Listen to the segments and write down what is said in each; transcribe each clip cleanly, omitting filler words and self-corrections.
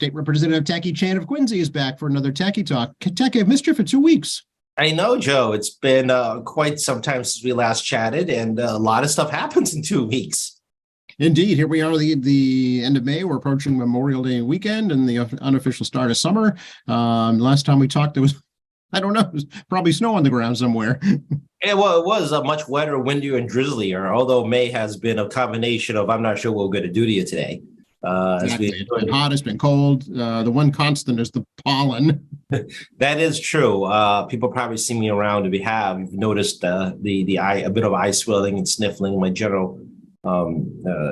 State Representative Tacky Chan of Quincy is back for another Tacky Talk. Tacky, I've missed you for 2 weeks. I know, Joe. It's been quite some time since we last chatted, and a lot of stuff happens in 2 weeks. Indeed, here we are, the end of May. We're approaching Memorial Day weekend and the unofficial start of summer. Last time we talked, there was, I don't know, it was probably snow on the ground somewhere. Yeah, well, it was much wetter, windier, and drizzlier, although May has been a combination of I'm not sure what we're going to do to you today. Exactly. It's been hot, it's been cold. The one constant is the pollen. That is true. People probably see me around if you have. You've noticed a bit of eye swelling and sniffling, my general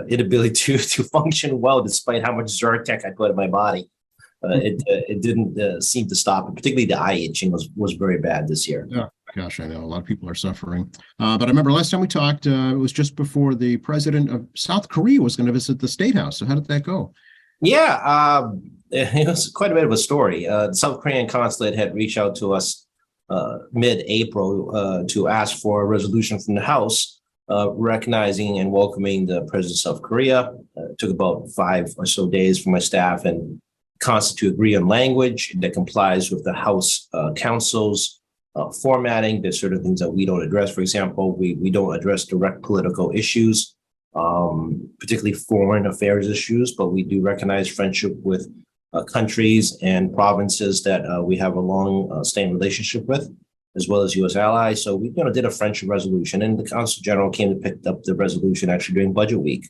inability to function well despite how much Zyrtec I put in my body. It didn't seem to stop, and particularly the eye itching was very bad this year. Yeah. Gosh, I know a lot of people are suffering. But I remember last time we talked, it was just before the president of South Korea was going to visit the State House. So how did that go? Yeah, it was quite a bit of a story. The South Korean consulate had reached out to us mid-April to ask for a resolution from the House recognizing and welcoming the president of South Korea. It took about 5 or so days for my staff and constitute to agree on language that complies with the House Council's formatting. There's certain things that we don't address. For example, we don't address direct political issues, particularly foreign affairs issues, but we do recognize friendship with countries and provinces that we have a long-standing relationship with, as well as U.S. allies. So we did a friendship resolution, and the Consul General came and picked up the resolution actually during budget week.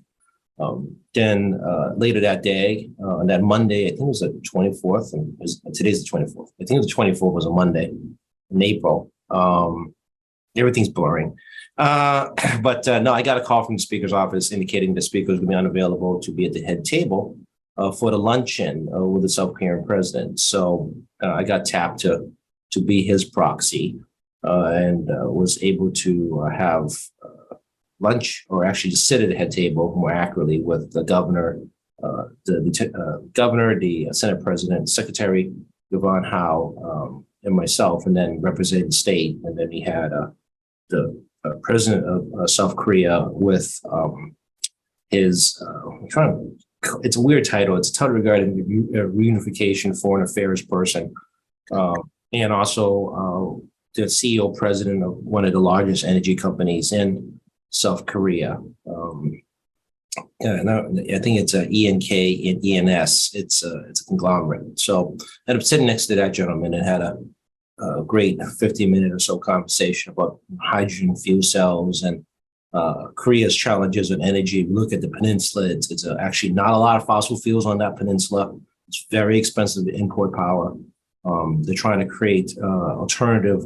Then later that day, on that Monday, I think it was the 24th, and today's the 24th. I think it was the 24th was a Monday in April. Everything's blurring. But no, I got a call from the Speaker's office indicating the Speaker was going to be unavailable to be at the head table for the luncheon with the South Korean president. So I got tapped to be his proxy and was able to have lunch, or actually just sit at the head table more accurately, with the governor, the Senate president, Secretary Yvonne Howe, and myself, and then representing the state. And then we had the president of South Korea with his, it's a weird title. It's a title regarding reunification foreign affairs person, and also the CEO president of one of the largest energy companies in South Korea. And I think it's a ENK and ENS. It's a conglomerate. So I ended up sitting next to that gentleman and had a great 15-minute or so conversation about hydrogen fuel cells and Korea's challenges with energy. We look at the peninsula. It's actually not a lot of fossil fuels on that peninsula. It's very expensive to import power. They're trying to create alternative,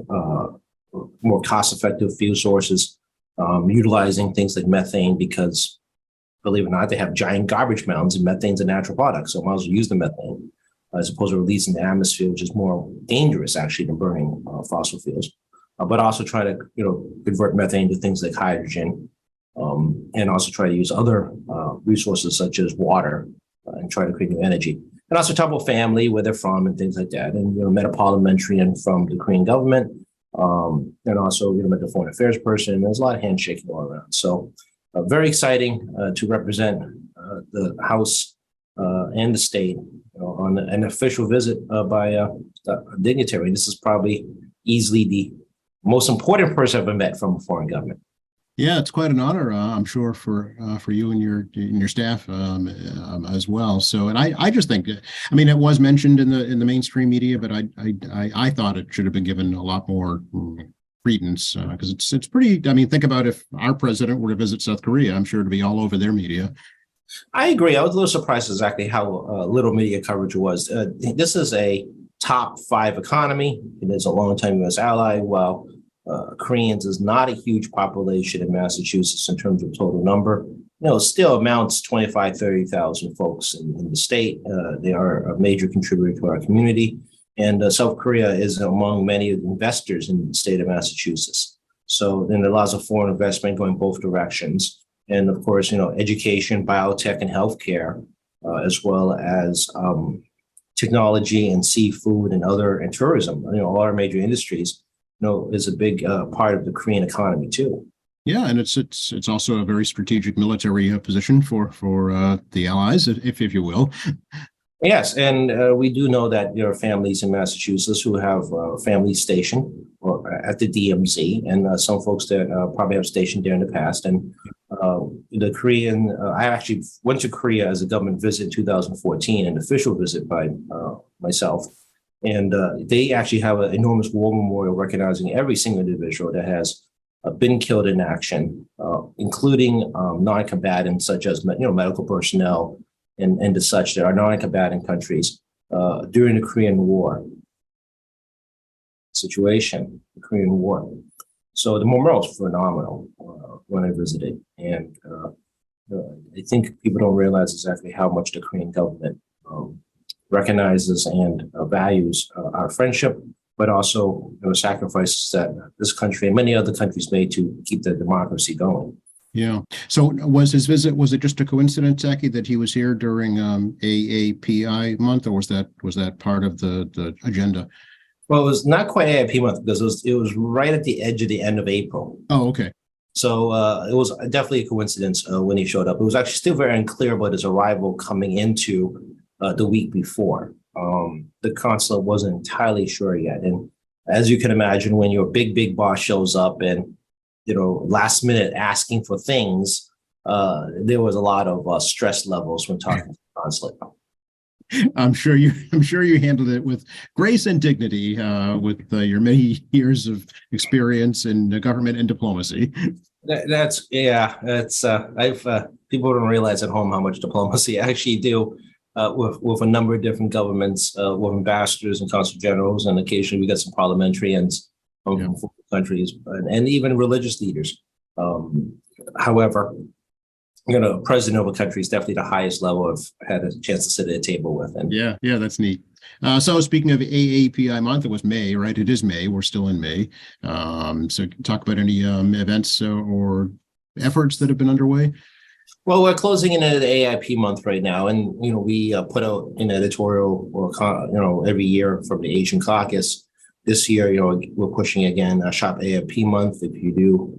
more cost-effective fuel sources, utilizing things like methane, because, believe it or not, they have giant garbage mounds, and methane's a natural product. So might as well use the methane as opposed to releasing the atmosphere, which is more dangerous actually than burning fossil fuels. But also try to convert methane to things like hydrogen, and also try to use other resources such as water and try to create new energy. And also talk about family, where they're from, and things like that. And met a parliamentarian from the Korean government, and also met the foreign affairs person. There's a lot of handshaking all around. So very exciting to represent the House and the state on an official visit by a dignitary. This is probably easily the most important person I've ever met from a foreign government. Yeah, it's quite an honor, I'm sure, for you and your staff as well. So, and I just think, I mean, it was mentioned in the mainstream media, but I thought it should have been given a lot more credence, because it's pretty. I mean, think about if our president were to visit South Korea, I'm sure it'd be all over their media. I agree. I was a little surprised exactly how little media coverage it was. This is a top 5 economy. It is a longtime U.S. ally. While Koreans is not a huge population in Massachusetts in terms of total number, still amounts 25,000, 30,000 folks in the state. They are a major contributor to our community. And South Korea is among many investors in the state of Massachusetts. So then it allows a foreign investment going both directions. And of course, education, biotech, and healthcare, as well as technology and seafood and tourism, all our major industries, is a big part of the Korean economy too. Yeah, and it's also a very strategic military position for the allies, if you will. Yes, and we do know that there are families in Massachusetts who have family stationed or at the DMZ, and some folks that probably have stationed there in the past. And the Korean, I actually went to Korea as a government visit in 2014, an official visit by myself. And they actually have an enormous war memorial recognizing every single individual that has been killed in action, including non-combatants such as medical personnel and the such that are non-combatant countries during the Korean War situation, the Korean War. So the memorial is phenomenal when I visited, and I think people don't realize exactly how much the Korean government recognizes and values our friendship, but also sacrifices that this country and many other countries made to keep the democracy going. Yeah. So was his visit, was it just a coincidence, Zaki, that he was here during AAPI month, or was that part of the agenda? Well, it was not quite AIP month because it was right at the edge of the end of April. Oh, okay. So it was definitely a coincidence when he showed up. It was actually still very unclear about his arrival coming into the week before. The consulate wasn't entirely sure yet. And as you can imagine, when your big boss shows up and last minute asking for things, there was a lot of stress levels when talking to the consulate. I'm sure you handled it with grace and dignity, with your many years of experience in government and diplomacy. That's people don't realize at home how much diplomacy I actually do with a number of different governments, with ambassadors and consul generals, and occasionally we got some parliamentarians from foreign countries and even religious leaders. However, president of a country is definitely the highest level I've had a chance to sit at a table with. And yeah, that's neat. So speaking of AAPI month, it was May, right? It is May. We're still in May. So talk about any events or efforts that have been underway. Well, we're closing in at the AIP month right now, and we put out an editorial, every year from the Asian Caucus. This year, we're pushing again Shop AIP month. If you do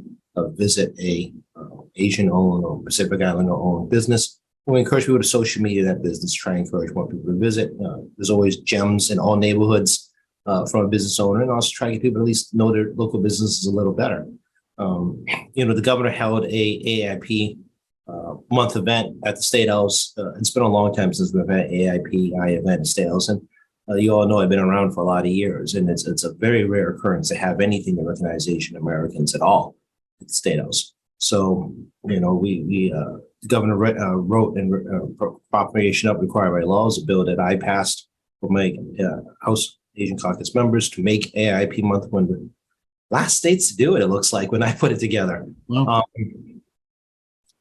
visit a Asian-owned or Pacific Islander-owned business, we encourage people to social media that business. Try and encourage more people to visit. There's always gems in all neighborhoods from a business owner, and also try to get people to at least know their local businesses a little better. The governor held a AIP month event at the State House. It's been a long time since we've had an AIPI event at State House, and you all know I've been around for a lot of years, and it's a very rare occurrence to have anything to recognize Asian Americans at all at the State House. So, the governor wrote and proclamation up required by laws, a bill that I passed for my House Asian Caucus members to make AIP month one of the last states to do it. It looks like when I put it together. Wow.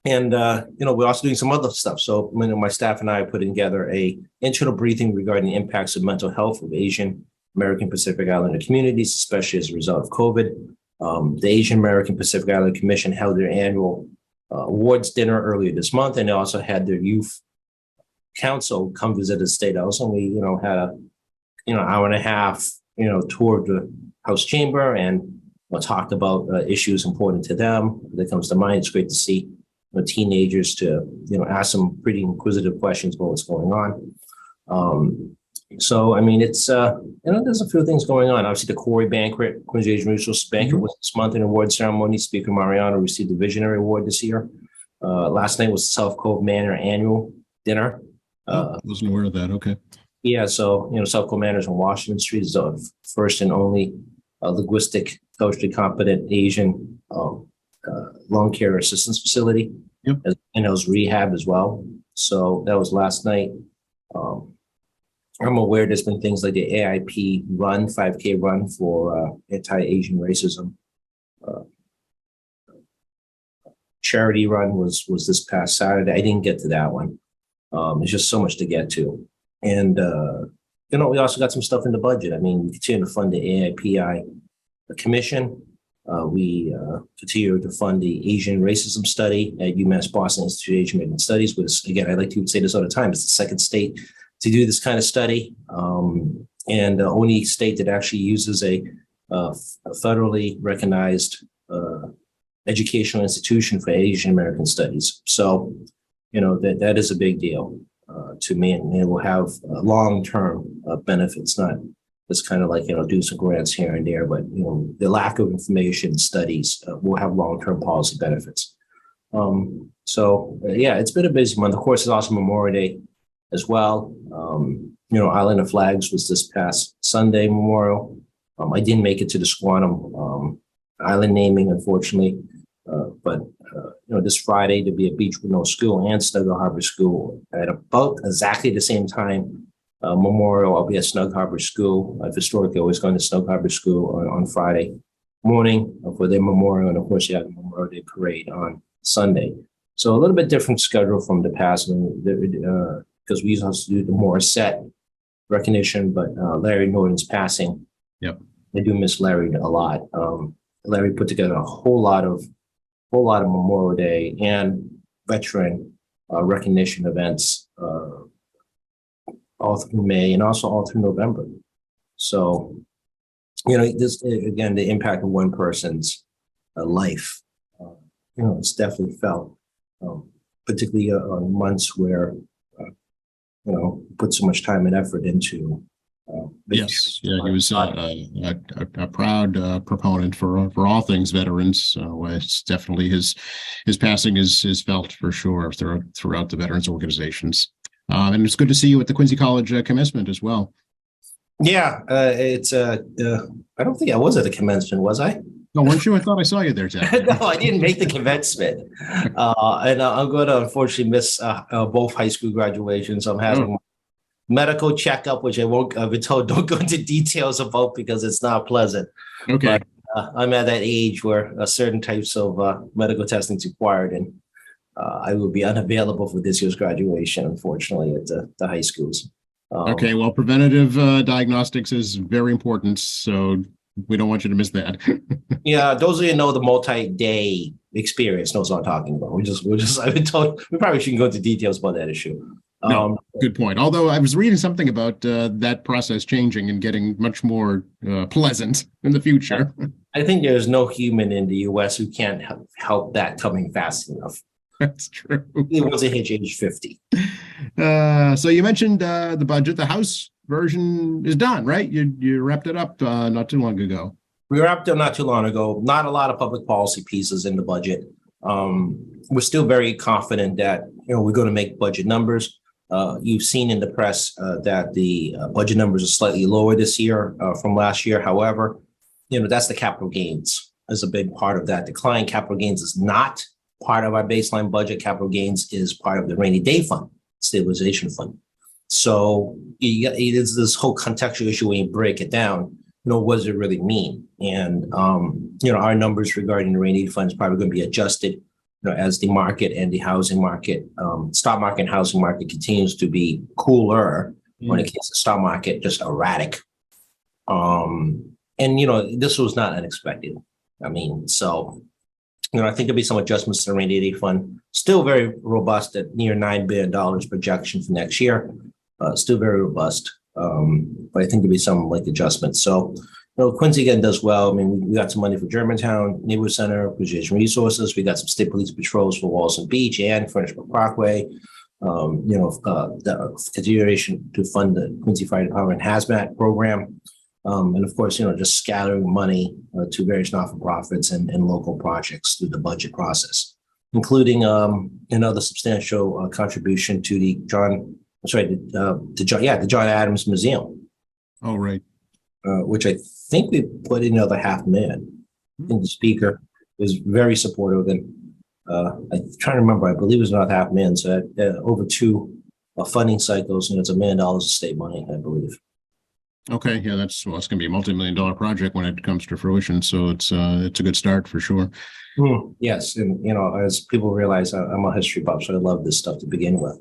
We're also doing some other stuff. So my staff and I are putting together a internal briefing regarding the impacts of mental health of Asian American Pacific Islander communities, especially as a result of COVID. The Asian American Pacific Islander Commission held their annual awards dinner earlier this month, and they also had their youth council come visit the State House, and we had a hour and a half tour of the House chamber and talked about issues important to them that comes to mind. It's great to see teenagers to ask some pretty inquisitive questions about what's going on. So I mean, it's there's a few things going on. Obviously, the Corey banquet, Quincy Asian Resources banquet was this month, an award ceremony. Speaker Mariano received the Visionary Award this year. Last night was the South Cove Manor annual dinner. I wasn't aware of that. Okay. Yeah, so South Cove Manor is on Washington Street. Is the first and only linguistic, culturally competent Asian lung care assistance facility. Yep. And it was rehab as well. So that was last night. I'm aware there's been things like the AIP run, 5K run for anti-Asian racism. Charity run was this past Saturday. I didn't get to that one. There's just so much to get to. And, we also got some stuff in the budget. I mean, we continue to fund the AIPI commission. We continue to fund the Asian racism study at UMass Boston Institute of Asian American Studies, which, again, I like to say this all the time, it's the second state to do this kind of study, and the only state that actually uses a federally recognized educational institution for Asian American studies. So, that is a big deal. to me, and it will have long-term benefits, not it's kind of like, do some grants here and there, but, the lack of information studies will have long-term policy benefits. Yeah, it's been a busy month. Of course, it's also Memorial Day as well. Island of Flags was this past Sunday Memorial. I didn't make it to the Squantum Island naming, unfortunately. But this Friday to be a Beach with No School and Snug Harbor School at about exactly the same time. Memorial, I'll be at Snug Harbor School. I've historically always gone to Snug Harbor School on Friday morning for their memorial, and of course, you have the Memorial Day parade on Sunday. So a little bit different schedule from the past, because we used to do the more set recognition, but Larry Norton's passing. Yep. I do miss Larry a lot. Larry put together a whole lot of Memorial Day and veteran recognition events all through May and also all through November. So, this again, the impact of one person's life, it's definitely felt, particularly on months where, put so much time and effort into. Yes, yeah, he was a proud proponent for all things veterans. So it's definitely his passing is felt for sure throughout the veterans organizations. And it's good to see you at the Quincy College commencement as well. Yeah, it's I don't think I was at the commencement, was I? No, weren't you? I thought I saw you there, Ted. No, I didn't make the commencement, and I'm going to unfortunately miss both high school graduations. I'm having medical checkup, which I've been told don't go into details about because it's not pleasant. Okay. But, I'm at that age where certain types of medical testing is required, and I will be unavailable for this year's graduation, unfortunately, at the high schools. Okay, well, preventative diagnostics is very important, so we don't want you to miss that. Yeah, those of you know the multi-day experience knows what I'm talking about. I've been told we probably shouldn't go into details about that issue. No, good point. Although I was reading something about that process changing and getting much more pleasant in the future. I think there's no human in the U.S. who can't help that coming fast enough. That's true. It was a hit age 50. So you mentioned the budget. The House version is done, right? You wrapped it up not too long ago. We wrapped it not too long ago. Not a lot of public policy pieces in the budget. We're still very confident that we're going to make budget numbers. You've seen in the press that the budget numbers are slightly lower this year from last year. However, that's the capital gains is a big part of that decline. Capital gains is not part of our baseline budget. Capital gains is part of the rainy day fund, stabilization fund. So it's this whole contextual issue when you break it down. What does it really mean? And our numbers regarding the rainy day fund is probably going to be adjusted as the market and the housing market, stock market and housing market continues to be cooler. When it comes to stock market, just erratic. And this was not unexpected. I think there'll be some adjustments to the rainy day fund. Still very robust at near $9 billion projection for next year. Still very robust. But I think there'll be some adjustments. So, Quincy again does well. We got some money for Germantown Neighborhood Center, Precision Resources. We got some state police patrols for Walson Beach and Furnace-Brook Parkway. The continuation to fund the Quincy Fire Department hazmat program. And of course, just scattering money to various not-for-profits and local projects through the budget process, including another substantial contribution to the John John Adams Museum. Oh, right. Which I think we put in another $500,000. I think the speaker was very supportive, and I'm trying to remember. I believe it was not $500,000. So over two funding cycles, and it's $1 million of state money, I believe. Okay, yeah, it's going to be a multi-million-dollar project when it comes to fruition. So it's a good start for sure. Yes, and as people realize, I'm a history buff, so I love this stuff to begin with.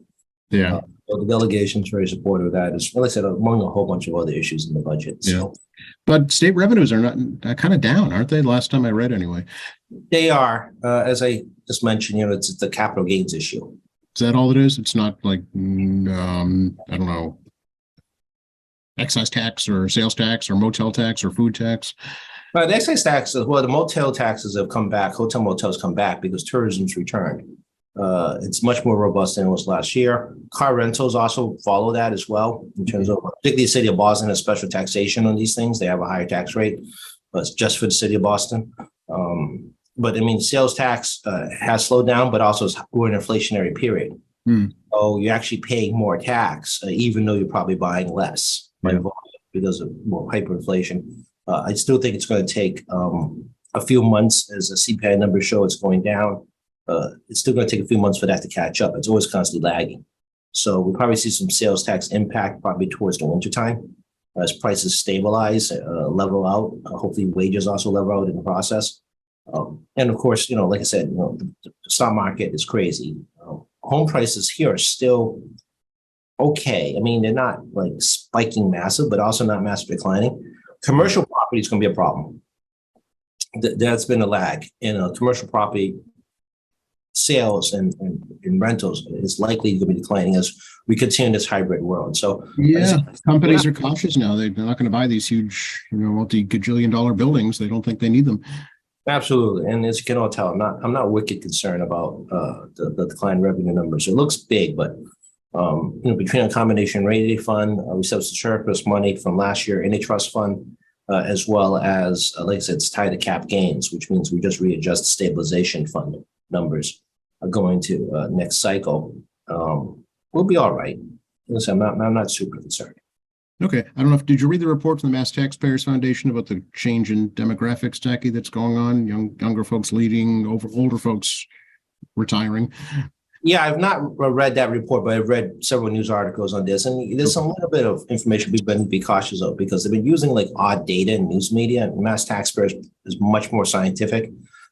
Yeah. So the delegation is very supportive of that. As like I said, among a whole bunch of other issues in the budget. So. Yeah. But state revenues are not kind of down, aren't they? Last time I read, anyway. They are, as I just mentioned. It's the capital gains issue. Is that all it is? It's not like I don't know, excise tax or sales tax or motel tax or food tax. The excise taxes, the motel taxes have come back. Hotel motels come back because tourism's returned. It's much more robust than it was last year. Car rentals also follow that as well in terms of, particularly the city of Boston has special taxation on these things. They have a higher tax rate, but it's just for the city of Boston. But I mean, sales tax has slowed down, but also we're in an inflationary period. So you're actually paying more tax, even though you're probably buying less because of more hyperinflation. I still think it's going to take a few months as the CPI numbers show it's going down. It's still going to take a few months for that to catch up. It's always constantly lagging. So we'll probably see some sales tax impact probably towards the winter time as prices stabilize, level out. Hopefully wages also level out in the process. And of course, like I said, the stock market is crazy. Home prices here are still okay. I mean, they're not like spiking massive, but also not massive declining. Commercial property is going to be a problem. That's been a lag in commercial property sales and rentals is likely going to be declining as we continue this hybrid world. So companies are cautious now. They're not going to buy these huge, multi-gajillion-dollar buildings. They don't think they need them. Absolutely, and as you can all tell, I'm not wicked concerned about the decline in revenue numbers. It looks big, but between a combination rainy fund, we still have surplus money from last year in a trust fund, as well as like I said, it's tied to cap gains, which means we just readjust the stabilization fund numbers going to next cycle. We'll be all right. Listen, I'm not super concerned. Okay. I don't know did you read the report from the Mass Taxpayers Foundation about the change in demographics, Tacky, that's going on? Younger folks leading, older folks retiring. Yeah, I've not read that report, but I've read several news articles on this. And there's a little bit of information we've been to be cautious of because they've been using like odd data in news media. Mass Taxpayers is much more scientific.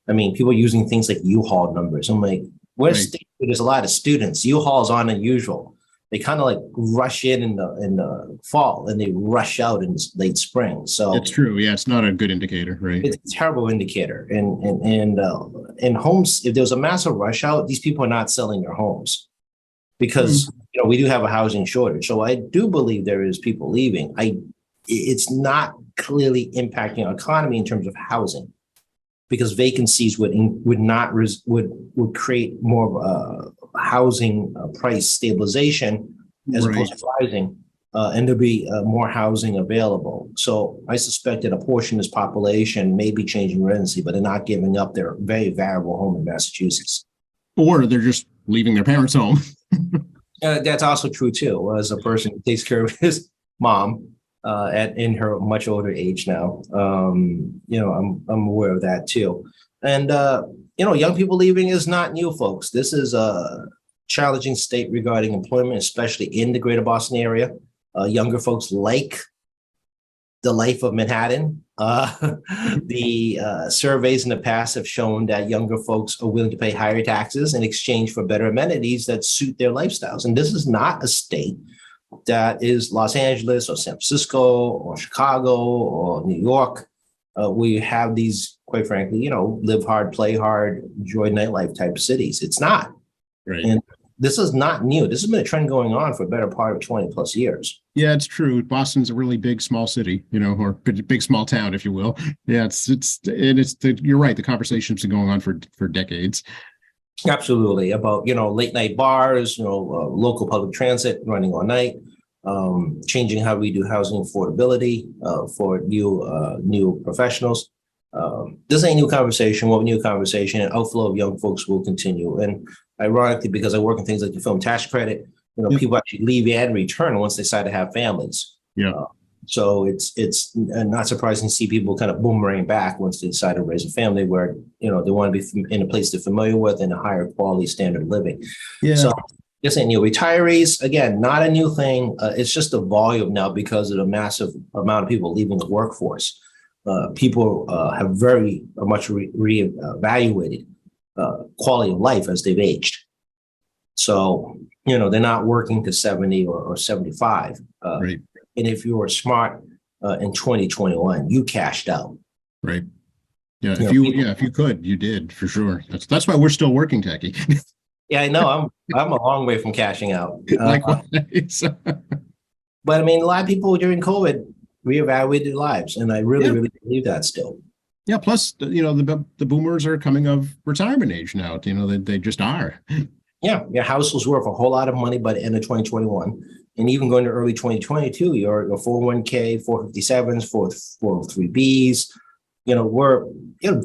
I mean, people are using things like U-Haul numbers. I'm like, there's a lot of students. U-Hauls aren't unusual. They kind of like rush in the fall and they rush out in late spring. So it's true. Yeah, it's not a good indicator, right? It's a terrible indicator. And homes, if there's a massive rush out, these people are not selling their homes because we do have a housing shortage. So I do believe there is people leaving. It's not clearly impacting our economy in terms of housing because vacancies would create more housing price stabilization as opposed to rising, and there'll be more housing available. So I suspect that a portion of this population may be changing residency, but they're not giving up their very valuable home in Massachusetts. Or they're just leaving their parents' home. That's also true too. As a person who takes care of his mom in her much older age now, I'm aware of that too. And young people leaving is not new, folks. This is a challenging state regarding employment, especially in the greater Boston area. Younger folks like the life of Manhattan. The surveys in the past have shown that younger folks are willing to pay higher taxes in exchange for better amenities that suit their lifestyles. And this is not a state that is Los Angeles or San Francisco or Chicago or New York. We have these, quite frankly, live hard, play hard, enjoy nightlife type cities. It's not. Right. And this is not new. This has been a trend going on for a better part of 20 plus years. Yeah, it's true. Boston's a really big, small city, or big, small town, if you will. Yeah, you're right. The conversation's been going on for decades. Absolutely. About, late night bars, local public transit running all night, changing how we do housing affordability for new professionals. This ain't a new conversation. What new conversation and outflow of young folks will continue. And ironically, because I work in things like the film tax credit, people actually leave and return once they decide to have families. Yeah. So it's not surprising to see people kind of boomerang back once they decide to raise a family where, they want to be in a place they're familiar with and a higher quality standard of living. Yeah. So this ain't new. Retirees, again, not a new thing. It's just a volume now because of the massive amount of people leaving the workforce. People have very much reevaluated quality of life as they've aged. So, they're not working to 70 or 75. Right. And if you were smart in 2021, you cashed out. Right. Yeah. If you could, you did for sure. That's why we're still working, Tacky. Yeah, I know. I'm a long way from cashing out. Likewise. But I mean, a lot of people during COVID reevaluated their lives, and I really believe that still. Yeah. Plus, the boomers are coming of retirement age now. They just are. Yeah, your house was worth a whole lot of money by the end of 2021. And even going to early 2022, your 401k, 457s, 403bs, were,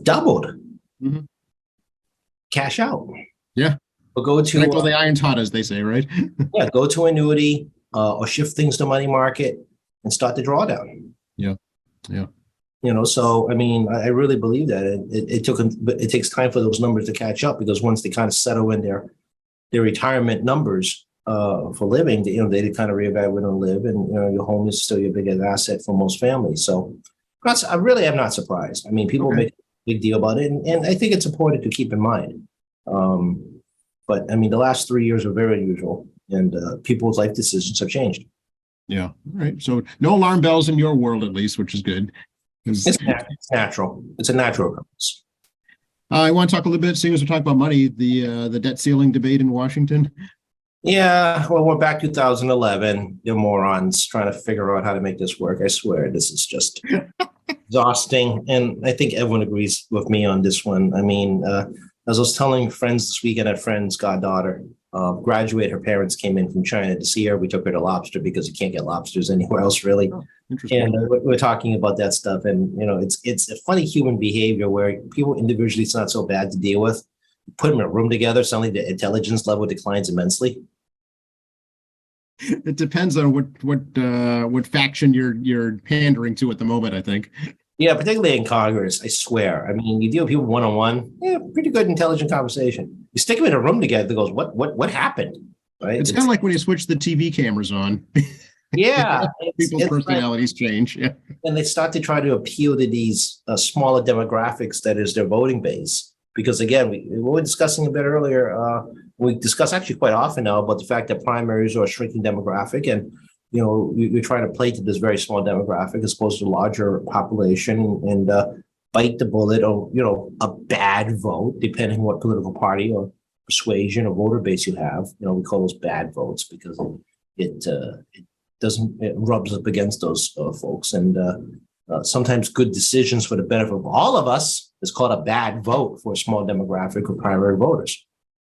doubled. Mhm. Cash out. Yeah. Or go Strike while to, the iron's hot, as they say, right? go to annuity or shift things to money market and start the drawdown. Yeah. Yeah. So I mean, I really believe that but it takes time for those numbers to catch up because once they kind of settle in their retirement numbers for living, they kind of reevaluate where to live, and your home is still your biggest asset for most families. So I really am not surprised. I mean, people Okay. make a big deal about it, and I think it's important to keep in mind. But I mean, the last 3 years are very unusual, and people's life decisions have changed. Yeah. All right. So no alarm bells in your world, at least, which is good. 'Cause, It's natural. It's a natural occurrence. I want to talk a little bit, seeing as we're talking about money, the debt ceiling debate in Washington. Yeah, well, we're back 2011. You morons trying to figure out how to make this work. I swear, this is just exhausting. And I think everyone agrees with me on this one. I mean, as I was telling friends this weekend, a friend's goddaughter graduated. Her parents came in from China to see her. We took her to Lobster because you can't get lobsters anywhere else, really. Oh, interesting. And we're talking about that stuff. And, it's a funny human behavior where people individually, it's not so bad to deal with. Put them in a room together, suddenly the intelligence level declines immensely. It depends on what faction you're pandering to at the moment, I think. Yeah, particularly in Congress, I swear. I mean, you deal with people one-on-one, yeah, pretty good, intelligent conversation. You stick them in a room together, it goes, what happened? Right? It's kind of like when you switch the TV cameras on. Yeah. People's it's personalities change. Yeah. and they start to try to appeal to these smaller demographics that is their voting base. Because again, we were discussing a bit earlier, we discuss actually quite often now about the fact that primaries are a shrinking demographic, and you're trying to play to this very small demographic as opposed to a larger population, and bite the bullet or a bad vote, depending on what political party or persuasion or voter base you have. We call those bad votes because it rubs up against those folks, and sometimes good decisions for the benefit of all of us is called a bad vote for a small demographic of primary voters.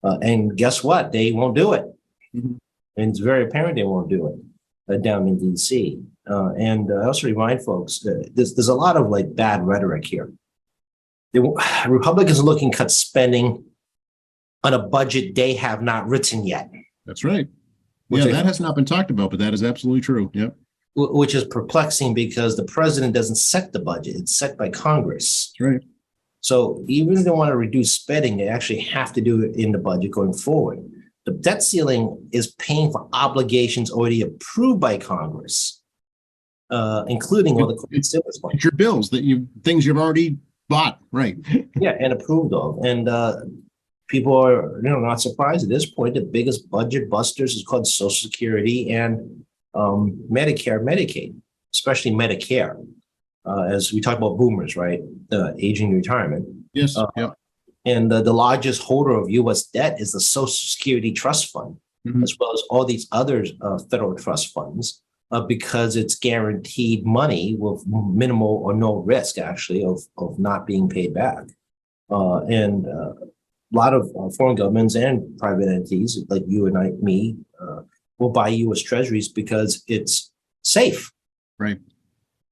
And guess what? They won't do it. Mhm. And it's very apparent they won't do it down in DC. And I also remind folks, there's a lot of like bad rhetoric here. The Republicans are looking to cut spending on a budget they have not written yet. That's right. Which Yeah, that has not been talked about, but that is absolutely true. Yep. Which is perplexing because the president doesn't set the budget. It's set by Congress. That's right. So even if they want to reduce spending, they actually have to do it in the budget going forward. The debt ceiling is paying for obligations already approved by Congress, including all the stimulus money. It's your bills things you've already bought, right? Yeah, and approved of. And people are not surprised at this point. The biggest budget busters is called Social Security and Medicare, Medicaid, especially Medicare. As we talk about boomers, right? Aging retirement. Yes. Yeah. And the largest holder of U.S. debt is the Social Security Trust Fund, Mhm. as well as all these other federal trust funds, because it's guaranteed money with minimal or no risk, actually, of not being paid back. And a lot of foreign governments and private entities like you and me will buy U.S. Treasuries because it's safe. Right.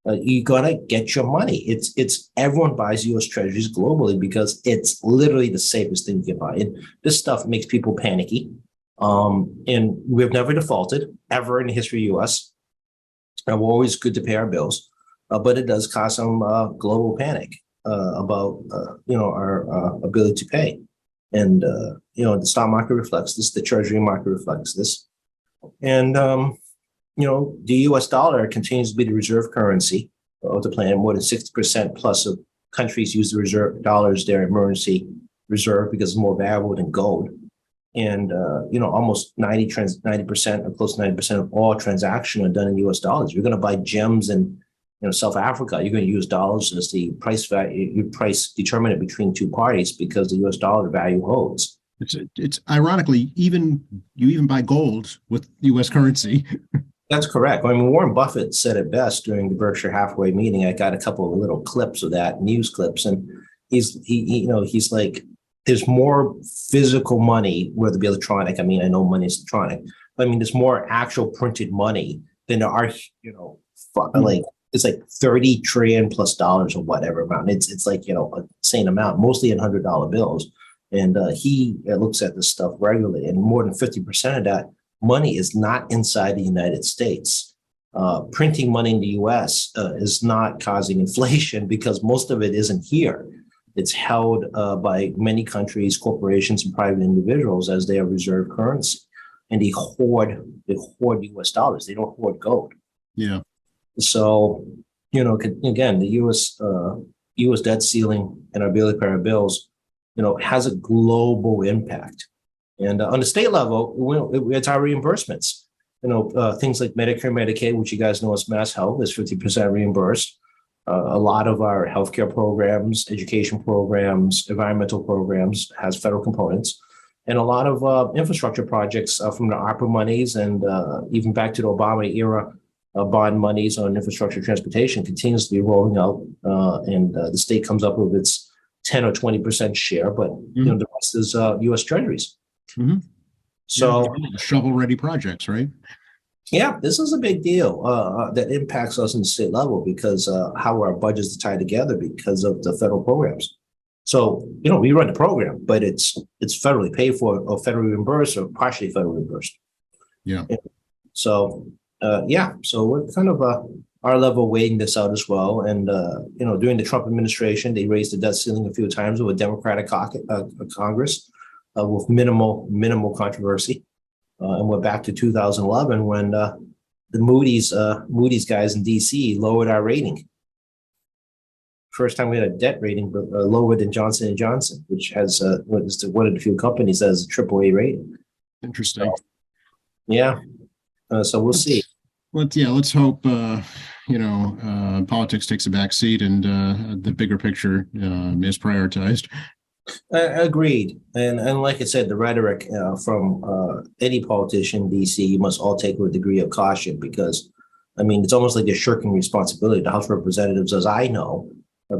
You gotta get your money. It's everyone buys U.S. Treasuries globally because it's literally the safest thing you can buy. And this stuff makes people panicky. And we've never defaulted ever in the history of U.S. And we're always good to pay our bills, but it does cause some global panic about our ability to pay. And the stock market reflects this. The Treasury market reflects this. And the U.S. dollar continues to be the reserve currency of the planet. More than 60% plus of countries use the reserve dollars, their emergency reserve, because it's more valuable than gold. And almost 90% or close to 90% of all transactions are done in U.S. dollars. You're going to buy gems in South Africa, you're going to use dollars as the price value. You price determine it between two parties because the U.S. dollar value holds. It's ironically you even buy gold with U.S. currency. That's correct. I mean, Warren Buffett said it best during the Berkshire Hathaway meeting. I got a couple of little clips of that, news clips, and he's like, there's more physical money, whether it be electronic. I mean, I know money is electronic, but I mean, there's more actual printed money than there are, like it's like 30 trillion plus dollars or whatever amount. It's like, an insane amount, mostly in $100 bills. And he looks at this stuff regularly, and more than 50% of that money is not inside the United States. Printing money in the US is not causing inflation because most of it isn't here. It's held by many countries, corporations, and private individuals as their reserve currency. And they hoard US dollars. They don't hoard gold. Yeah. So, again, the US debt ceiling and our ability to pay our bills, has a global impact. And on the state level, it's our reimbursements. Things like Medicare, Medicaid, which you guys know as Mass Health, is 50% reimbursed. A lot of our healthcare programs, education programs, environmental programs has federal components. And a lot of infrastructure projects from the ARPA monies and even back to the Obama era bond monies on infrastructure transportation continues to be rolling out. And the state comes up with its 10 or 20% share, but the rest is U.S. Treasuries. Mm-hmm. So shovel-ready projects, right? Yeah, this is a big deal that impacts us in the state level because how our budgets are tied together because of the federal programs. So, we run the program, but it's federally paid for or federally reimbursed or partially federally reimbursed. Yeah. So, so we're kind of our level weighing this out as well. And, during the Trump administration, they raised the debt ceiling a few times with a Democratic Congress with minimal controversy. And we're back to 2011 when the Moody's guys in DC lowered our rating. First time we had a debt rating lower than Johnson & Johnson, which has one of the few companies that has a AAA rating. Interesting. So we'll see. Let's hope politics takes a back seat and the bigger picture is prioritized. Agreed. And like I said, the rhetoric from any politician in DC, you must all take with a degree of caution because, it's almost like they're shirking responsibility. The House of Representatives, as I know,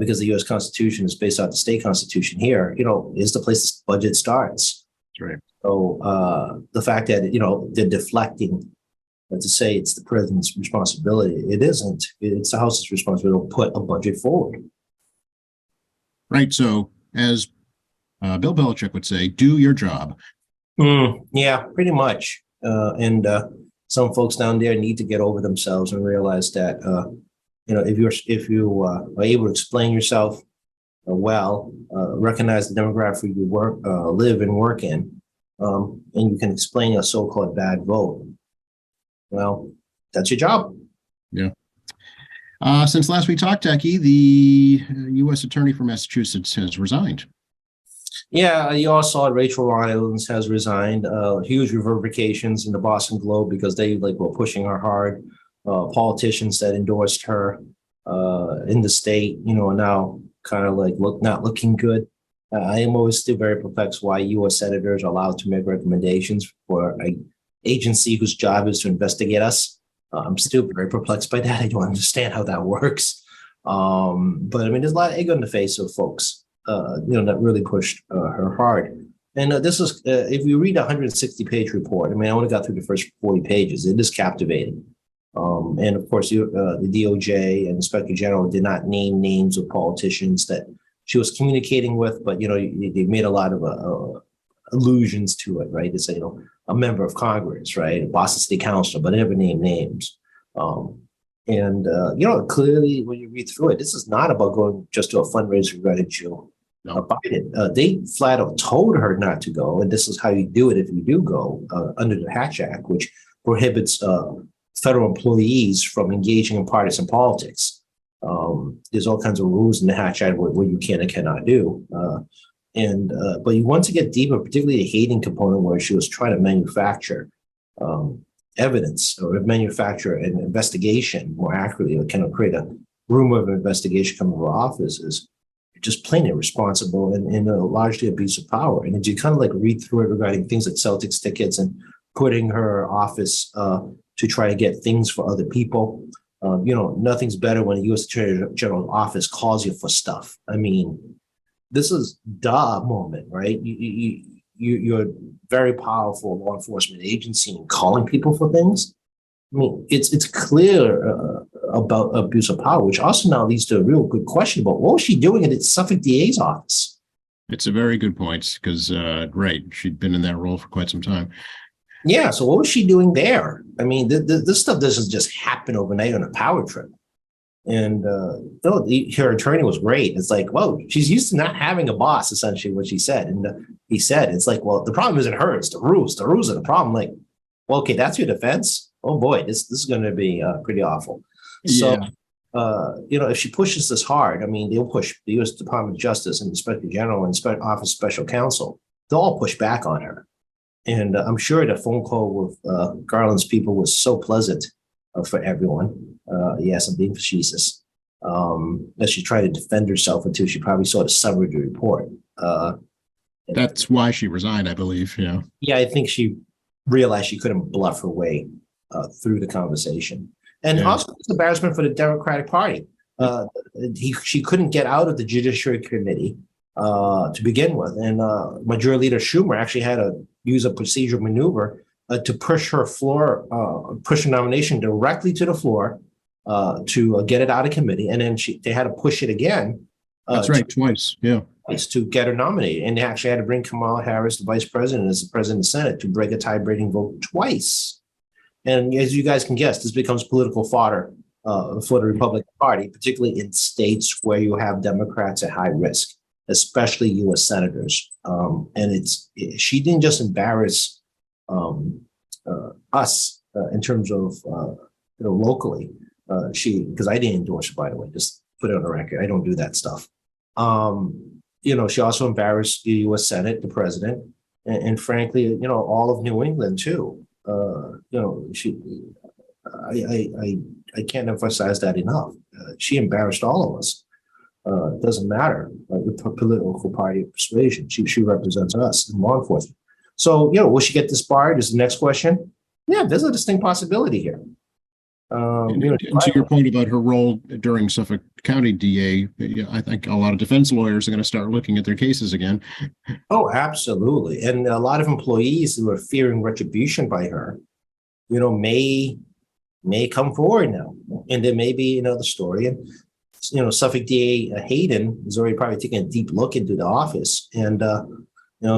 because the U.S. Constitution is based on the state constitution here, is the place the budget starts. That's right. So the fact that, they're deflecting to say it's the president's responsibility, it isn't. It's the House's responsibility to put a budget forward. Right. So as Bill Belichick would say, do your job. Yeah, pretty much. And some folks down there need to get over themselves and realize that, if you are able to explain yourself well, recognize the demographic you live and work in, and you can explain a so-called bad vote, well, that's your job. Yeah. Since last we talked, Techie, the U.S. Attorney for Massachusetts has resigned. Yeah, you all saw Rachel Lyons has resigned. Huge reverberations in the Boston Globe because they were pushing her hard. Politicians that endorsed her in the state, are now kind of not looking good. I am always still very perplexed why U.S. senators are allowed to make recommendations for an agency whose job is to investigate us. I'm still very perplexed by that. I don't understand how that works. But there's a lot of egg on the face of folks, that really pushed her hard. And this is, if you read a 160-page report, I only got through the first 40 pages. It is captivating. And of course, the DOJ and Inspector General did not name names of politicians that she was communicating with, but they made a lot of allusions to it, right? They say, a member of Congress, right, a Boston City Councilor, but they never named names. Clearly, when you read through it, this is not about going just to a fundraiser regarding Joe Biden. They flat out told her not to go, and this is how you do it if you do go under the Hatch Act, which prohibits federal employees from engaging in partisan politics. There's all kinds of rules in the Hatch Act what you can and cannot do. But you want to get deeper, particularly the hating component where she was trying to manufacture evidence or manufacture an investigation more accurately, or kind of create a rumor of an investigation coming from her office is just plain irresponsible and largely abuse of power. And as you kind of read through it regarding things like Celtics tickets and putting her office to try to get things for other people. Nothing's better when the U.S. Attorney General's office calls you for stuff. this is the moment, right? You're a very powerful law enforcement agency and calling people for things. I mean, it's clear about abuse of power, which also now leads to a real good question about what was she doing at the Suffolk DA's office? It's a very good point because, right, she'd been in that role for quite some time. Yeah, so what was she doing there? I mean, this stuff doesn't just happen overnight on a power trip. And no, her attorney was great. It's like, whoa, she's used to not having a boss, essentially, what she said. And he said, it's like, well, the problem isn't her, it's the rules. The rules are the problem. Like, well, okay, that's your defense. Oh boy, this is going to be pretty awful. So, Yeah, if she pushes this hard, I mean, they'll push the U.S. Department of Justice and Inspector General and Office of Special Counsel. They'll all push back on her. And I'm sure the phone call with Garland's people was so pleasant for everyone. Yes, I'm being facetious. As she tried to defend herself until she probably saw the summary of the report. that's why she resigned, I believe. Yeah. Yeah, I think she realized she couldn't bluff her way through the conversation. And Yeah. also, it's embarrassment for the Democratic Party. She couldn't get out of the Judiciary Committee to begin with. And Majority Leader Schumer actually had to use a procedural maneuver to push her nomination directly to the floor to get it out of committee. And then they had to push it again. That's right, twice. Yeah. To get her nominated. And they actually had to bring Kamala Harris, the vice president, as the president of the Senate to break a tie-breaking vote twice. And as you guys can guess, this becomes political fodder for the Republican Party, particularly in states where you have Democrats at high risk, especially U.S. senators. And she didn't just embarrass us in terms of locally. Because I didn't endorse her, by the way, just put it on the record. I don't do that stuff. She also embarrassed the U.S. Senate, the president, and frankly, all of New England too. I can't emphasize that enough. She embarrassed all of us. It doesn't matter with her political party persuasion. She represents us in law enforcement. So, will she get disbarred? Is the next question. Yeah, there's a distinct possibility here. And to your point about her role during Suffolk County DA, I think a lot of defense lawyers are going to start looking at their cases again. Oh, absolutely. And a lot of employees who are fearing retribution by her, may come forward now. And there may be another story. And, Suffolk DA Hayden is already probably taking a deep look into the office. And,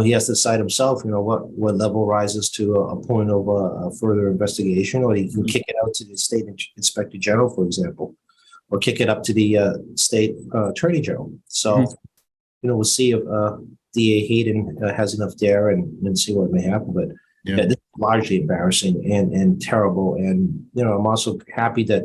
he has to decide himself, what level rises to a point of a further investigation, or he can kick it out to the state inspector general, for example, or kick it up to the state attorney general. So, we'll see if DA Hayden has enough dare and see what may happen. But yeah, this is largely embarrassing and terrible. And, I'm also happy that,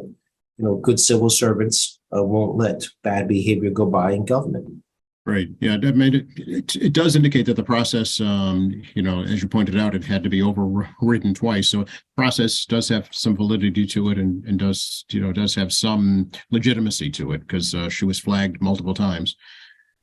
good civil servants won't let bad behavior go by in government. Right. Yeah, that made it does indicate that the process, as you pointed out, it had to be overridden twice. So the process does have some validity to it and does have some legitimacy to it because she was flagged multiple times.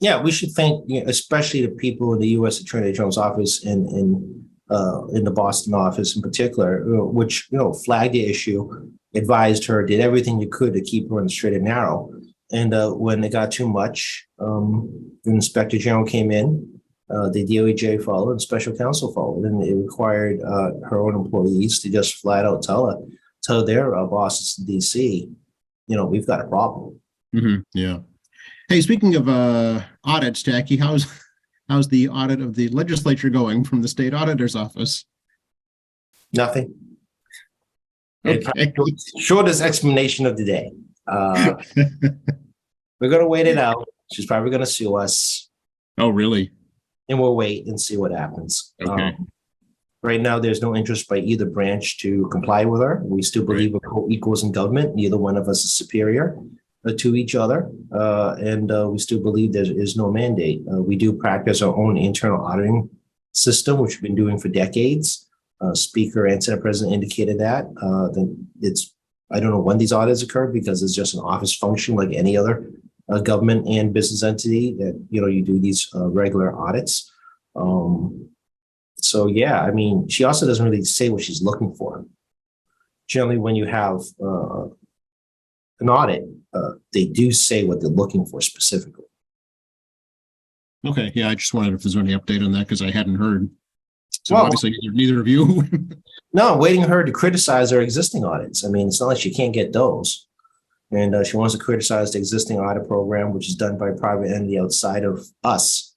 Yeah, we should thank especially the people in the U.S. Attorney General's office and in the Boston office in particular, which, flagged the issue, advised her, did everything you could to keep her on the straight and narrow. And when it got too much, the inspector general came in, the DOJ followed, and special counsel followed, and it required her own employees to just flat out tell their bosses in DC, we've got a problem. Mm-hmm. Yeah. Hey, speaking of audits, Tacky, how's the audit of the legislature going from the state auditor's office? Nothing. Okay. Shortest explanation of the day. We're going to wait it out. She's probably going to sue us. Oh, really? And we'll wait and see what happens. Okay. Right now, there's no interest by either branch to comply with her. We still believe we're co-equals in government. Neither one of us is superior to each other. And we still believe there is no mandate. We do practice our own internal auditing system, which we've been doing for decades. Speaker and Senate President indicated that. Then I don't know when these audits occurred because it's just an office function like any other government and business entity that, you do these regular audits. So, yeah, I mean, she also doesn't really say what she's looking for. Generally, when you have an audit, they do say what they're looking for specifically. Okay, yeah, I just wondered if there's any update on that because I hadn't heard. So Well, obviously neither of you. no, I'm waiting her to criticize our existing audits. I mean, it's not like she can't get those. And she wants to criticize the existing audit program, which is done by a private entity outside of us.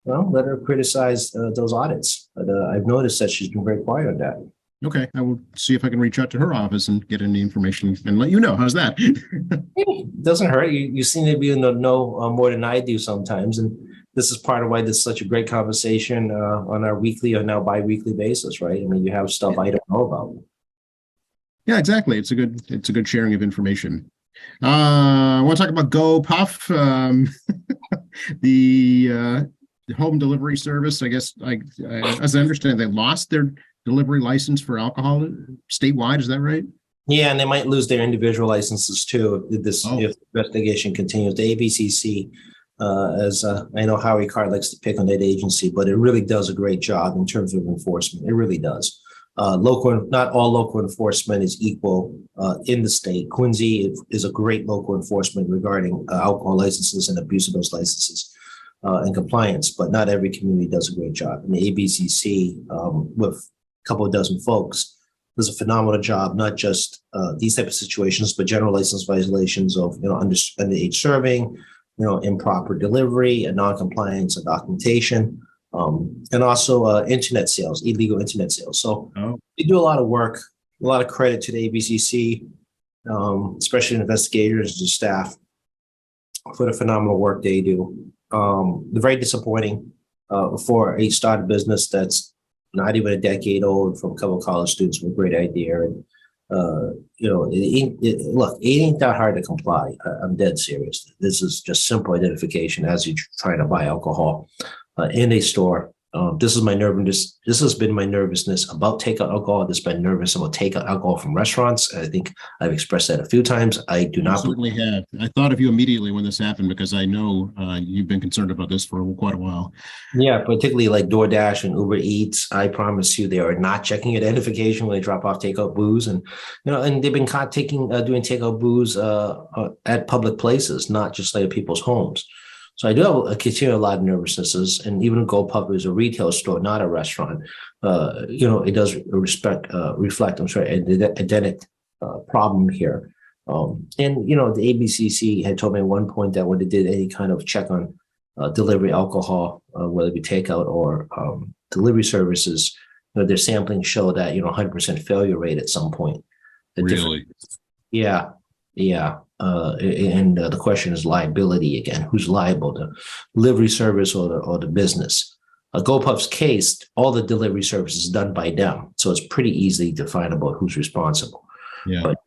Well, let her criticize those audits. But I've noticed that she's been very quiet on that. Okay, I will see if I can reach out to her office and get any information and let you know. How's that? It doesn't hurt. You seem to be in the know more than I do sometimes. And this is part of why this is such a great conversation on our weekly or now bi-weekly basis, right? I mean, you have stuff I don't know about. Yeah, exactly. It's a good sharing of information. I want to talk about GoPuff, the home delivery service. I guess, as I understand, they lost their delivery license for alcohol statewide. Is that right? Yeah, and they might lose their individual licenses too if this Oh. if the investigation continues. The ABCC, as I know Howie Card likes to pick on that agency, but it really does a great job in terms of enforcement. It really does. Not all local enforcement is equal in the state. Quincy is a great local enforcement regarding alcohol licenses and abuse of those licenses and compliance, but not every community does a great job. And the ABCC, with a couple of dozen folks, does a phenomenal job, not just these type of situations, but general license violations of underage serving, improper delivery, and non-compliance of documentation. And also internet sales, illegal internet sales. So they do a lot of work, a lot of credit to the ABCC, especially investigators and staff for the phenomenal work they do. They're very disappointing for a startup business that's not even a decade old from a couple of college students with a great idea. And, look, it ain't that hard to comply. I'm dead serious. This is just simple identification as you're trying to buy alcohol in a store. This is my nervousness. This has been my nervousness about takeout alcohol. This has been nervous about takeout alcohol from restaurants. I think I've expressed that a few times. I do not. Certainly have. I thought of you immediately when this happened because I know you've been concerned about this for quite a while. Yeah, particularly like DoorDash and Uber Eats. I promise you, they are not checking identification when they drop off takeout booze, and and they've been caught doing takeout booze at public places, not just like people's homes. So I do have a lot of nervousnesses, and even GoPuff is a retail store, not a restaurant. It does reflect. I'm sorry, an endemic problem here. The ABCC had told me at one point that when they did any kind of check on delivery alcohol, whether it be takeout or delivery services, their sampling showed that 100% failure rate at some point. Really? Yeah. And the question is liability again. Who's liable? The delivery service or the business? GoPuff's case, all the delivery service is done by them, so it's pretty easily definable who's responsible. Yeah. But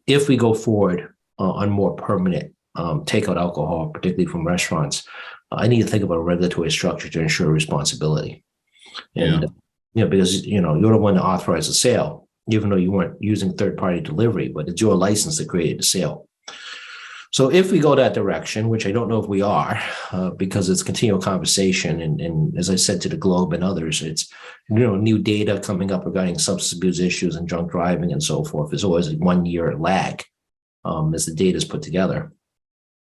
if we go forward on more permanent takeout alcohol, particularly from restaurants, I need to think about a regulatory structure to ensure responsibility. And because you're the one to authorize the sale, even though you weren't using third-party delivery, but it's your license that created the sale. So if we go that direction, which I don't know if we are, because it's continual conversation, and as I said to the Globe and others, it's new data coming up regarding substance abuse issues and drunk driving and so forth. There's always a 1 year lag as the data is put together.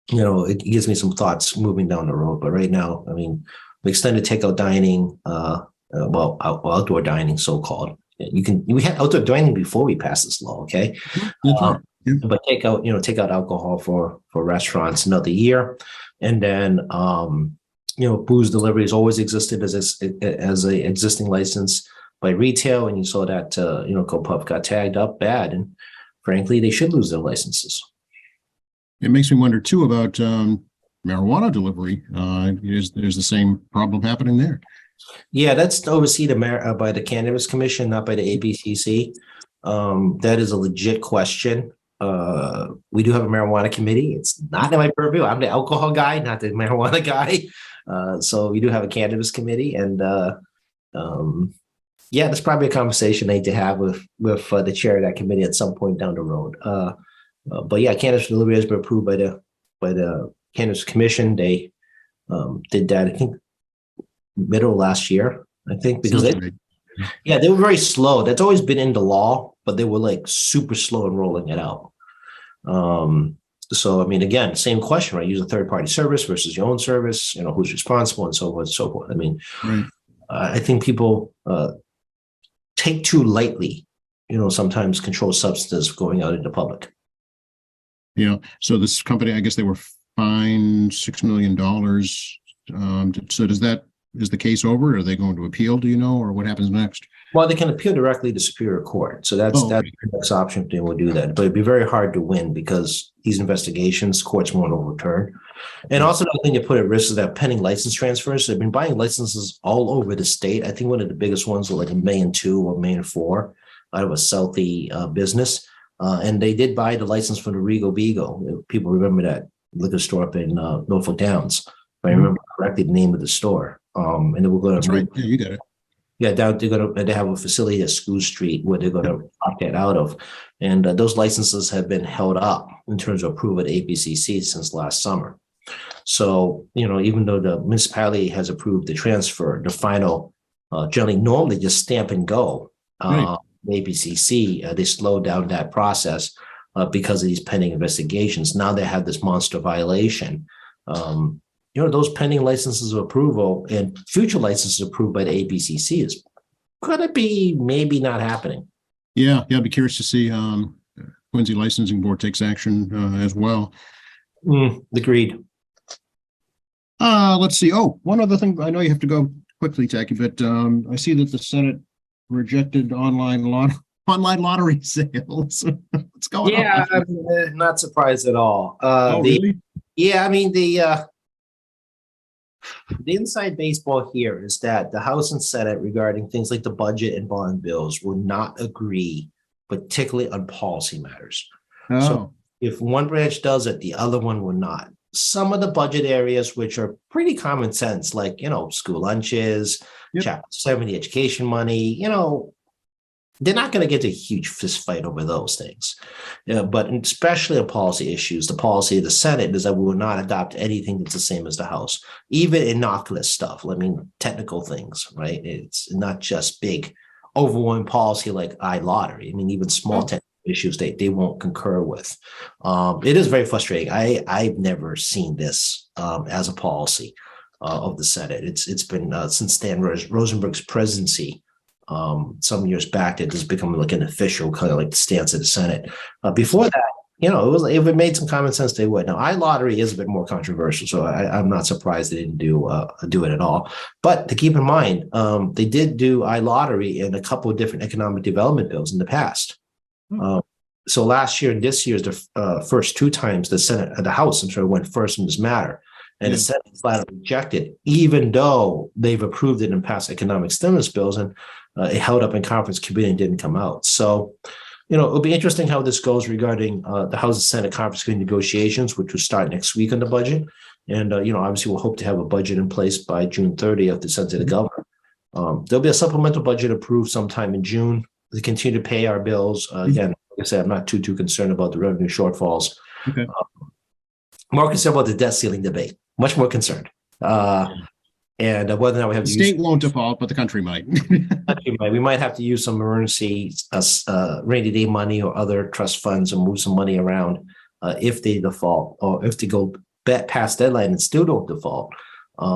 It gives me some thoughts moving down the road. But right now, I mean, we extended takeout dining, outdoor dining, so-called. We had outdoor dining before we passed this law, okay? But takeout alcohol for restaurants another year, and then booze delivery has always existed as a existing license by retail, and you saw that GoPuff got tagged up bad, and frankly, they should lose their licenses. It makes me wonder too about marijuana delivery. There's the same problem happening there. Yeah, that's overseen by the Cannabis Commission, not by the ABCC. That is a legit question. We do have a marijuana committee. It's not in my purview. I'm the alcohol guy, not the marijuana guy. So we do have a cannabis committee, and that's probably a conversation I need to have with the chair of that committee at some point down the road. But yeah, cannabis delivery has been approved by the Cannabis Commission. They did that, I think, middle of last year, I think, because they were very slow. That's always been in the law, but they were like super slow in rolling it out. So, I mean, again, same question, right? Use a third-party service versus your own service, who's responsible and so forth and so forth. I mean, Right. I think people take too lightly, sometimes controlled substances going out into public. So this company, I guess they were fined $6 million. So is the case over? Are they going to appeal? Do you know, or what happens next? Well, they can appeal directly to Superior Court. So that's okay. the next option if they will do that. But it'd be very hard to win because these investigations, courts won't overturn. And also the thing to put at risk is that pending license transfers. They've been buying licenses all over the state. I think one of the biggest ones was like $1.2 million or $1.4 million out of a Southie business. And they did buy the license from the Regal Beagle. People remember that liquor store up in Norfolk Downs. If I remember correctly, the name of the store. And they were going to. That's right. Yeah, you got it. Yeah, they have a facility at School Street where they're going to opt that out of. And those licenses have been held up in terms of approval at ABCC since last summer. So, even though the municipality has approved the transfer, the final normally just stamp and go. Right. ABCC, they slowed down that process because of these pending investigations. Now they have this monster violation. Those pending licenses of approval and future licenses approved by the ABCC is going to be maybe not happening. Yeah, I'd be curious to see Quincy Licensing Board takes action as well. Agreed. Let's see. Oh, one other thing. I know you have to go quickly, Tacky, but I see that the Senate rejected online lottery sales. What's going on? Yeah, I'm not surprised at all. Really? Yeah, I mean, the inside baseball here is that the House and Senate regarding things like the budget and bond bills will not agree, particularly on policy matters. Oh. So if one branch does it, the other one will not. Some of the budget areas, which are pretty common sense, like, school lunches, Chapter 70 education money, they're not going to get a huge fist fight over those things. But especially on policy issues, the policy of the Senate is that we will not adopt anything that's the same as the House, even innocuous stuff. I mean, technical things, right? It's not just big overwhelming policy like iLottery. I mean, even small technical issues they won't concur with. It is very frustrating. I've never seen this as a policy of the Senate. It's been since Stan Rosenberg's presidency. Some years back, it has become like an official kind of like the stance of the Senate. Before that, if it made some common sense, they would. Now, iLottery is a bit more controversial, so I'm not surprised they didn't do it at all. But to keep in mind, they did do iLottery in a couple of different economic development bills in the past. So last year and this year's the first two times the House, went first in this matter. And the Senate flat out rejected, even though they've approved it and passed economic stimulus bills, and it held up in conference committee and didn't come out. So, it'll be interesting how this goes regarding the House and Senate conference committee negotiations, which will start next week on the budget. And, obviously we'll hope to have a budget in place by June 30th to send to the governor. There'll be a supplemental budget approved sometime in June to continue to pay our bills. Again, like I said, I'm not too concerned about the revenue shortfalls. Okay. More concerned about the debt ceiling debate. Much more concerned. And whether or not we have the state won't default, but the country might. We might have to use some emergency rainy day money or other trust funds and move some money around if they default, or if they go past deadline and still don't default.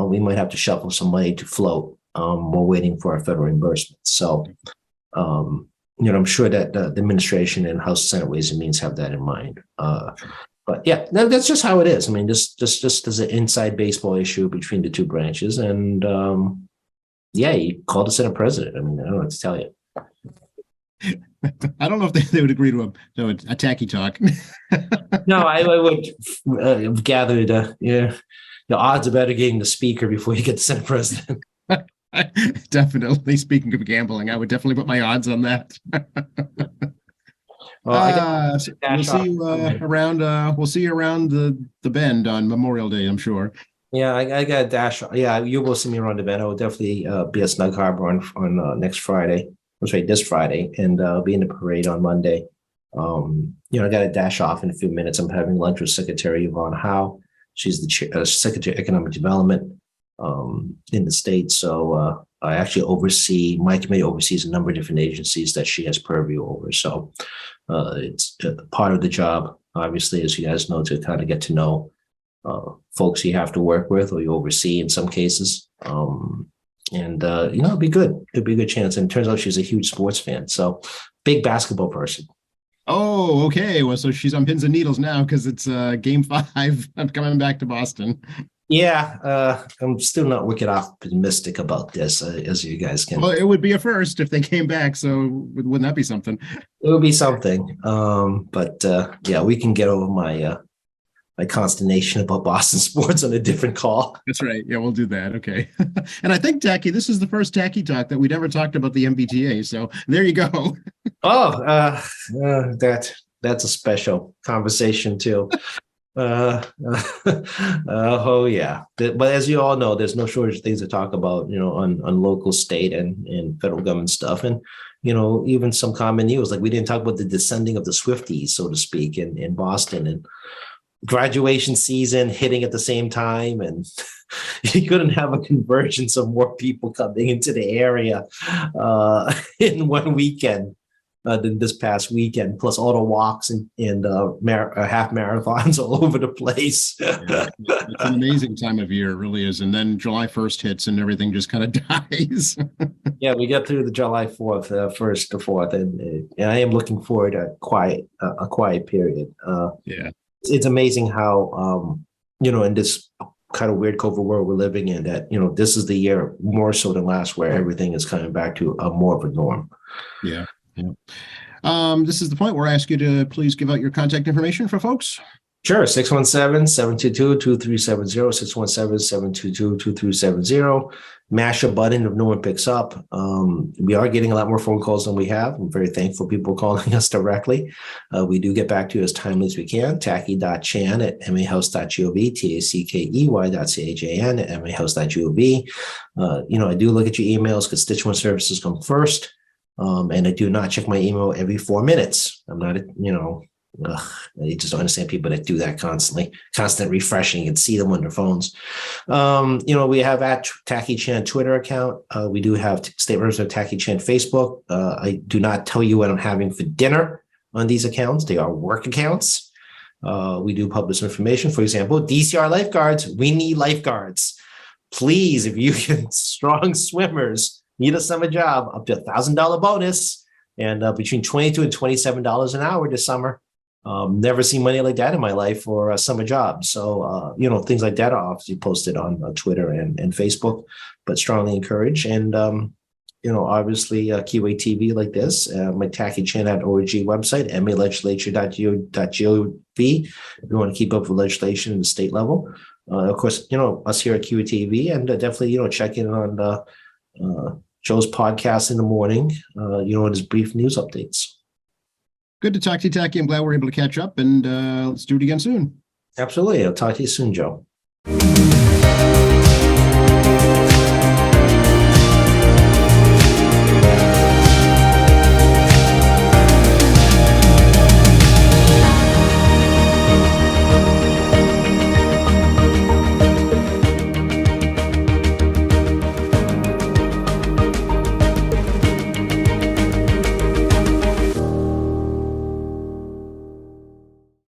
We might have to shuffle some money to float while waiting for our federal reimbursement. So, I'm sure that the administration and House Senate Ways and Means have that in mind. But yeah, that's just how it is. I mean, just as an inside baseball issue between the two branches. And you call the Senate president. I mean, I don't know what to tell you. I don't know if they would agree to a tacky talk. No, I would gather the odds are better getting the speaker before you get the Senate president. Definitely. Speaking of gambling, I would definitely put my odds on that. We'll see you around. We'll see you around the bend on Memorial Day, I'm sure. Yeah, I got a dash. Yeah, you will see me around the bend. I will definitely be at Snug Harbor on next Friday. This Friday, and be in the parade on Monday. I got to dash off in a few minutes. I'm having lunch with Secretary Yvonne Howe. She's the Secretary of Economic Development in the state. So I actually my committee oversees a number of different agencies that she has purview over. So it's part of the job obviously, as you guys know, to kind of get to know folks you have to work with or you oversee in some cases. It'd be good. It'd be a good chance. And it turns out she's a huge sports fan. So big basketball person. Oh, okay. Well, so she's on pins and needles now because it's game 5. I'm coming back to Boston. Yeah, I'm still not wicked optimistic about this, as you guys can. Well, it would be a first if they came back. So wouldn't that be something? It would be something. Yeah, we can get over my consternation about Boston sports on a different call. That's right. Yeah, we'll do that. Okay. And I think, Tacky, this is the first Tacky Talk that we never talked about the MBTA. So there you go. That's a special conversation too. Oh yeah. But as you all know, there's no shortage of things to talk about, on local, state, and federal government stuff. And, even some common news, like we didn't talk about the descending of the Swifties, so to speak, in Boston, and graduation season hitting at the same time, and you couldn't have a convergence of more people coming into the area in one weekend than this past weekend, plus all the walks and half marathons all over the place. Yeah, it's an amazing time of year, it really is. And then July 1st hits and everything just kind of dies. Yeah, we get through the July 4th, 1st to 4th, and I am looking forward to a quiet period. Yeah. It's amazing how, in this kind of weird COVID world we're living in, that, this is the year more so than last where everything is coming back to a more of a norm. Yeah. Yeah. This is the point where I ask you to please give out your contact information for folks. Sure. 617-722-2370, 617-722-2370. Mash a button if no one picks up. We are getting a lot more phone calls than we have. I'm very thankful for people calling us directly. We do get back to you as timely as we can. tacky.chan@mahouse.gov, tackey.chan@mahouse.gov. I do look at your emails. Constituent services come first. And I do not check my email every 4 minutes. I'm not, I just don't understand people that do that constantly, constant refreshing and see them on their phones. We have at Tacky Chan Twitter account. We do have State Representative Tacky Chan Facebook. I do not tell you what I'm having for dinner on these accounts. They are work accounts. We do publish information. For example, DCR lifeguards. We need lifeguards. Please, if you can, strong swimmers, need a summer job, up to $1,000 bonus, and between $22 and $27 an hour this summer. Never seen money like that in my life for a summer job. So, things like that are obviously posted on Twitter and Facebook, but strongly encourage. And, obviously Keyway TV like this, my Tacky Chan .org website, malegislature.gov. If you want to keep up with legislation at the state level. Of course, us here at Keyway TV, and definitely, check in on Joe's podcast in the morning, and his brief news updates. Good to talk to you, Tacky. I'm glad we're able to catch up, and let's do it again soon. Absolutely. I'll talk to you soon, Joe.